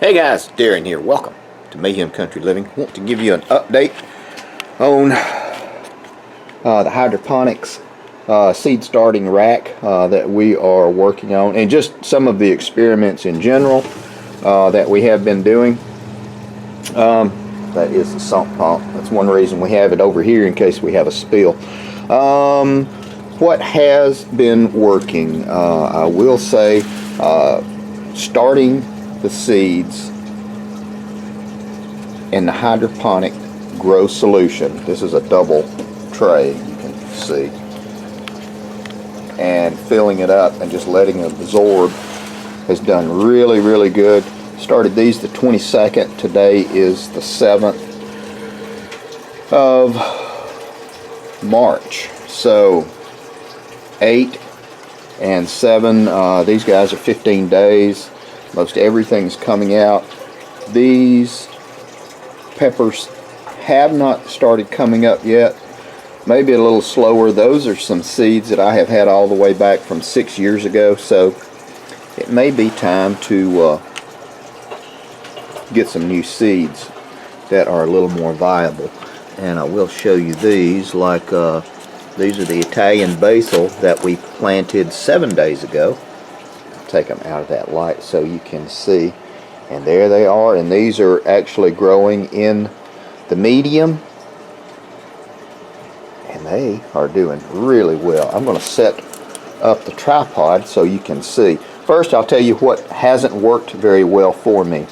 Hey guys, Darren here. Welcome to Mayhem Country Living. I want to give you an update on the hydroponics seed starting rack that we are working on, and just some of the experiments in general that we have been doing. That is the sump pump. That's one reason we have it over here, in case we have a spill. What has been working, I will say, starting the seeds in the hydroponic grow solution. This is a double tray, you can see, and filling it up and just letting it absorb has done really good. Started these the 22nd. Today is the 7th of March, so 8 and 7, these guys are 15 days. Most everything's coming out. These peppers have not started coming up yet, maybe a little slower. Those are some seeds that I have had all the way back from 6 years ago, so it may be time to get some new seeds that are a little more viable. And I will show you these, like these are the Italian basil that we planted 7 days ago. Take them out of that light so you can see, and there they are. And these are actually growing in the medium, and they are doing really well. I'm going to set up the tripod so you can see. First, I'll tell you what hasn't worked very well for me.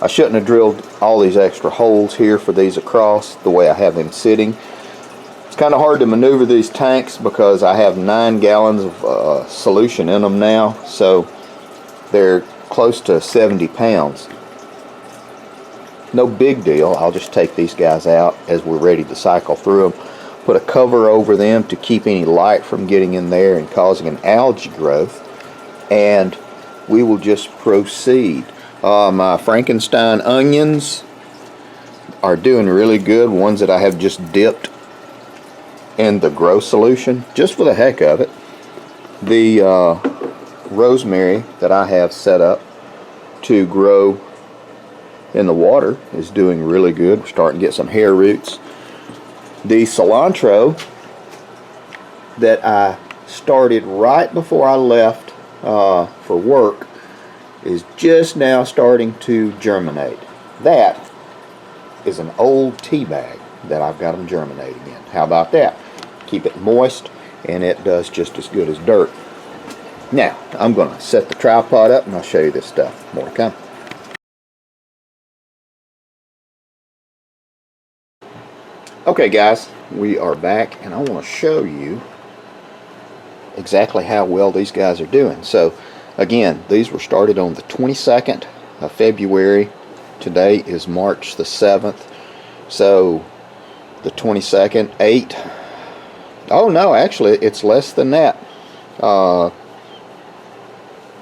I shouldn't have drilled all these extra holes here for these across the way I have them sitting. It's kind of hard to maneuver these tanks because I have 9 gallons of solution in them now, so they're close to 70 pounds. No big deal. I'll just take these guys out as we're ready to cycle through them. Put a cover over them to keep any light from getting in there and causing an algae growth, and we will just proceed. My Frankenstein onions are doing really good. Ones that I have just dipped in the grow solution just for the heck of it. The rosemary that I have set up to grow in the water is doing really good. We're starting to get some hair roots. The cilantro that I started right before I left for work is just now starting to germinate. That is an old tea bag that I've got them germinating in. How about that? Keep it moist, and it does just as good as dirt. Now, I'm going to set the tripod up and I'll show you this stuff. More to come. Okay guys, we are back, and I want to show you exactly how well these guys are doing. So again, these were started on the 22nd of February. Today is March the 7th. So the 22nd, 8. Oh no, actually it's less than that.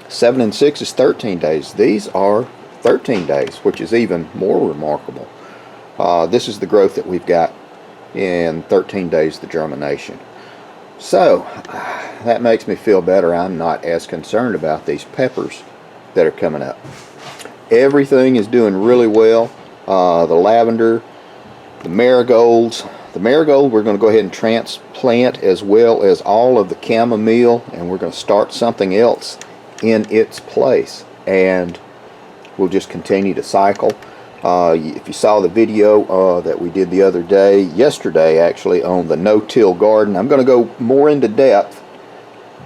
7 and 6 is 13 days. These are 13 days, which is even more remarkable. This is the growth that we've got in 13 days, the germination. So that makes me feel better. I'm not as concerned about these peppers that are coming up. Everything is doing really well. The lavender, the marigolds. The marigold we're going to go ahead and transplant, as well as all of the chamomile, and we're going to start something else in its place, and we'll just continue to cycle. If you saw the video that we did the other day, yesterday actually, on the no-till garden, I'm going to go more into depth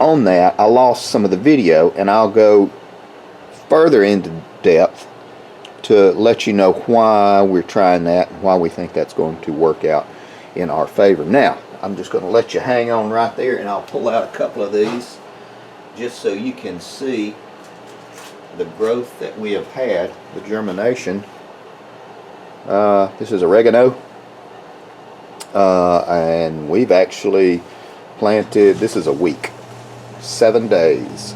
on that. I lost some of the video, and I'll go further into depth to let you know why we're trying that and why we think that's going to work out in our favor. Now, I'm just going to let you hang on right there, and I'll pull out a couple of these just so you can see the growth that we have had, the germination. This is oregano, and we've actually planted, this is a week, 7 days,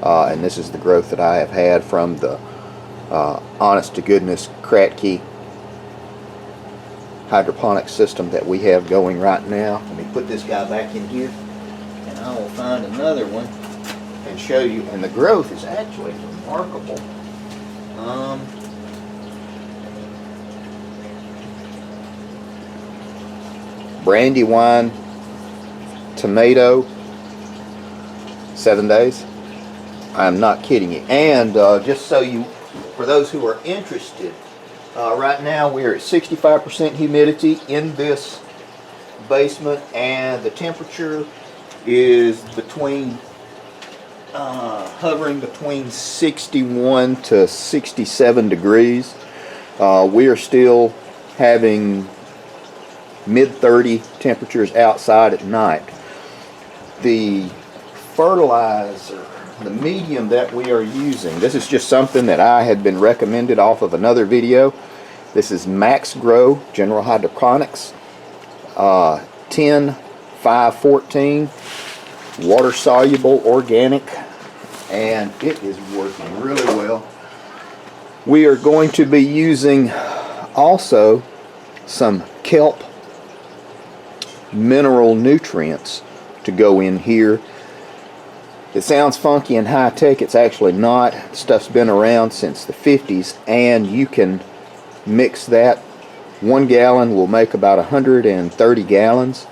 and this is the growth that I have had from the honest to goodness Kratky hydroponic system that we have going right now. Let me put this guy back in here, and I will find another one and and show you, and the growth is actually remarkable. Brandywine tomato, 7 days. I'm not kidding you. And just so you, for those who are interested, right now we're at 65% humidity in this basement, and the temperature is between hovering between 61 to 67 degrees. We are still having mid-30 temperatures outside at night. The fertilizer, the medium that we are using, this is just something that I had been recommended off of another video. This is Max Grow General Hydroponics 10-5-14, water soluble, organic, and it is working really well. We are going to be using also some kelp mineral nutrients to go in here. It sounds funky and high tech. It's actually not. Stuff's been around since the 50s, and you can mix that. 1 gallon will make about 130 gallons,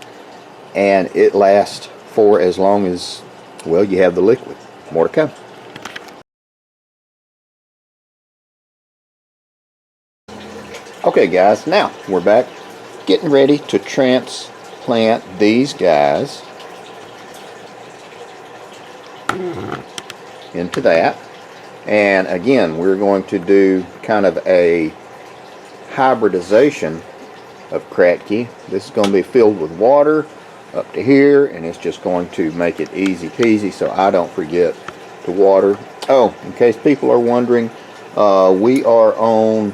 and it lasts for as long as, well, you have the liquid. More to come. Okay guys, now we're back getting ready to transplant these guys into that. And again, we're going to do kind of a hybridization of Kratky. This is going to be filled with water up to here, and it's just going to make it easy peasy so I don't forget to water. Oh, in case people are wondering, we are on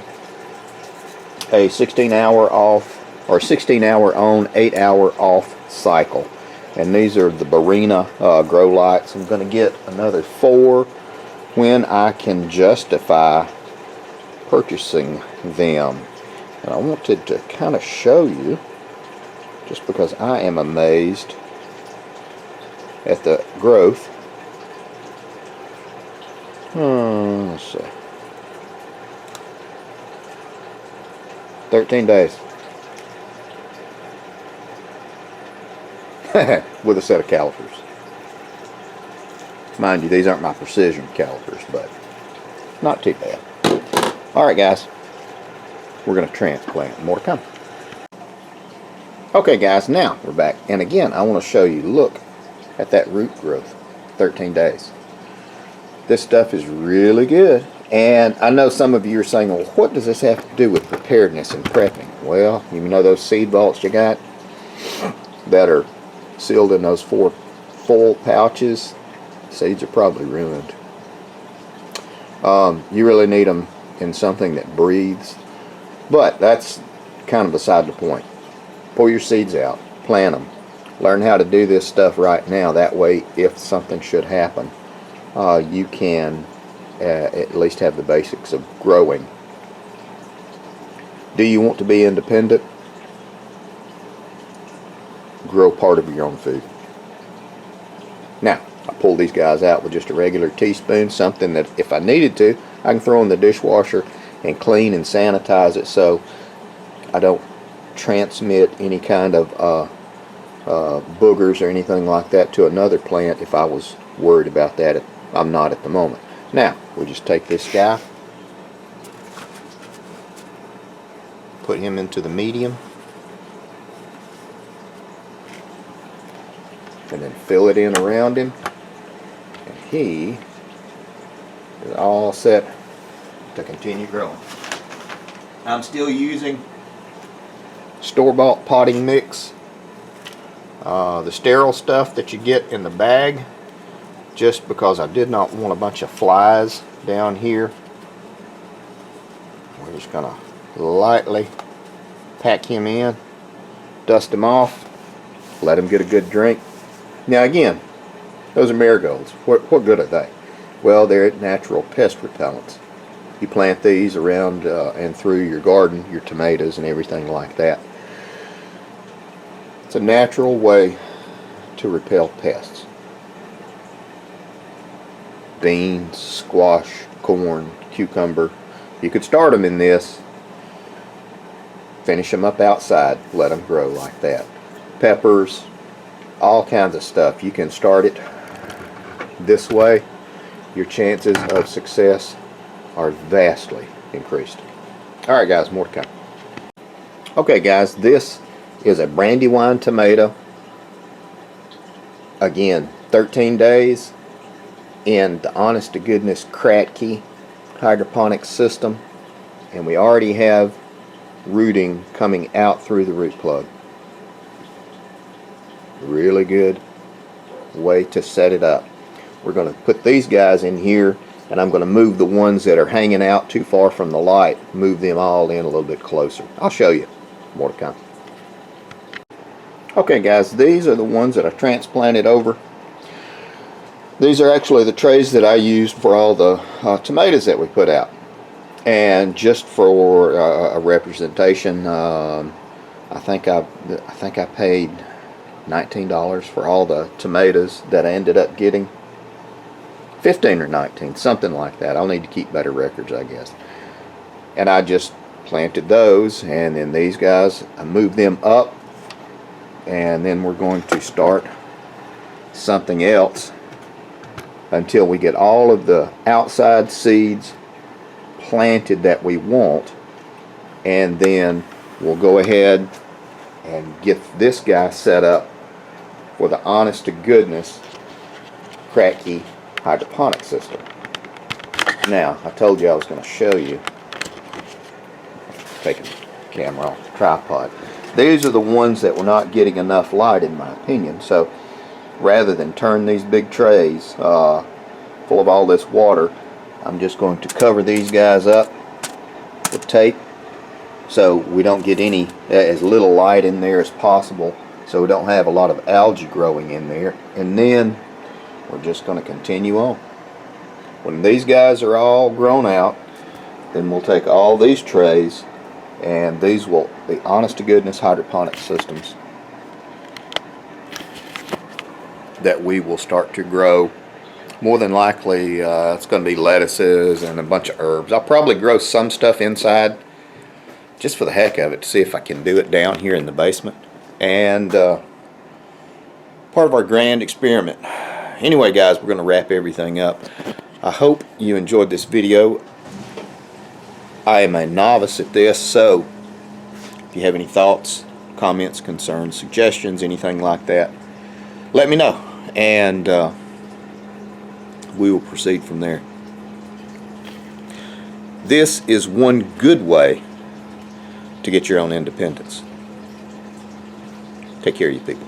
a 16-hour off, or 16-hour on, 8-hour off cycle. And these are the Barina grow lights. I'm going to get another 4 when I can justify purchasing them. And I wanted to kind of show you, just because I am amazed at the growth. Let's see. 13 days. With a set of calipers. Mind you, these aren't my precision calipers, but not too bad. Alright guys, we're going to transplant. More to come. Okay guys, now we're back. And again, I want to show you, look at that root growth. 13 days. This stuff is really good. And I know some of you are saying, well, what does this have to do with preparedness and prepping? Well, you know those seed vaults you got that are sealed in those 4 full pouches? Seeds are probably ruined. You really need them in something that breathes. But that's kind of beside the point. Pull your seeds out. Plant them. Learn how to do this stuff right now. That way, if something should happen, you can at least have the basics of growing. Do you want to be independent? Grow part of your own food. Now, I pull these guys out with just a regular teaspoon, something that if I needed to, I can throw in the dishwasher and clean and sanitize it so I don't transmit any kind of boogers or anything like that to another plant if I was worried about that. I'm not at the moment. Now, we'll just take this guy, put him into the medium, and then fill it in around him, and he is all set to continue growing. I'm still using store-bought potting mix, the sterile stuff that you get in the bag, just because I did not want a bunch of flies down here. We're just going to lightly pack him in, dust him off, let him get a good drink. Now again, those are marigolds. What good are they? Well, they're natural pest repellents. You plant these around and through your garden, your tomatoes and everything like that. It's a natural way to repel pests. beans, squash, corn, cucumber. You could start them in this, finish them up outside, let them grow like that. Peppers, all kinds of stuff. You can start it this way. Your chances of success are vastly increased. Alright guys, more to come. Okay guys, this is a brandywine tomato. Again, 13 days in the honest to goodness Kratky hydroponic system, and we already have rooting coming out through the root plug. Really good way to set it up. We're going to put these guys in here, and I'm going to move the ones that are hanging out too far from the light, move them all in a little bit closer. I'll show you. More to come. Okay guys, these are the ones that I transplanted over. These are actually the trays that I used for all the tomatoes that we put out. And just for a representation, I think I paid $19 for all the tomatoes that I ended up getting. 15 or 19, something like that. I'll need to keep better records, I guess. And I just planted those, and then these guys, I moved them up, and then we're going to start something else until we get all of the outside seeds planted that we want, and then we'll go ahead and get this guy set up for the honest to goodness Kratky hydroponic system. Now, I told you I was going to show you, taking the camera off the tripod. These are the ones that were not getting enough light in my opinion, so rather than turn these big trays full of all this water, I'm just going to cover these guys up with tape so we don't get any, as little light in there as possible, so we don't have a lot of algae growing in there. And then we're just going to continue on. When these guys are all grown out, then we'll take all these trays, and these will be honest to goodness hydroponic systems that we will start to grow. More than likely it's going to be lettuces and a bunch of herbs. I'll probably grow some stuff inside just for the heck of it, to see if I can do it down here in the basement, and part of our grand experiment. Anyway guys, we're going to wrap everything up. I hope you enjoyed this video. I am a novice at this, so if you have any thoughts, comments, concerns, suggestions, anything like that, let me know, and we will proceed from there. This is one good way to get your own independence. Take care of you people.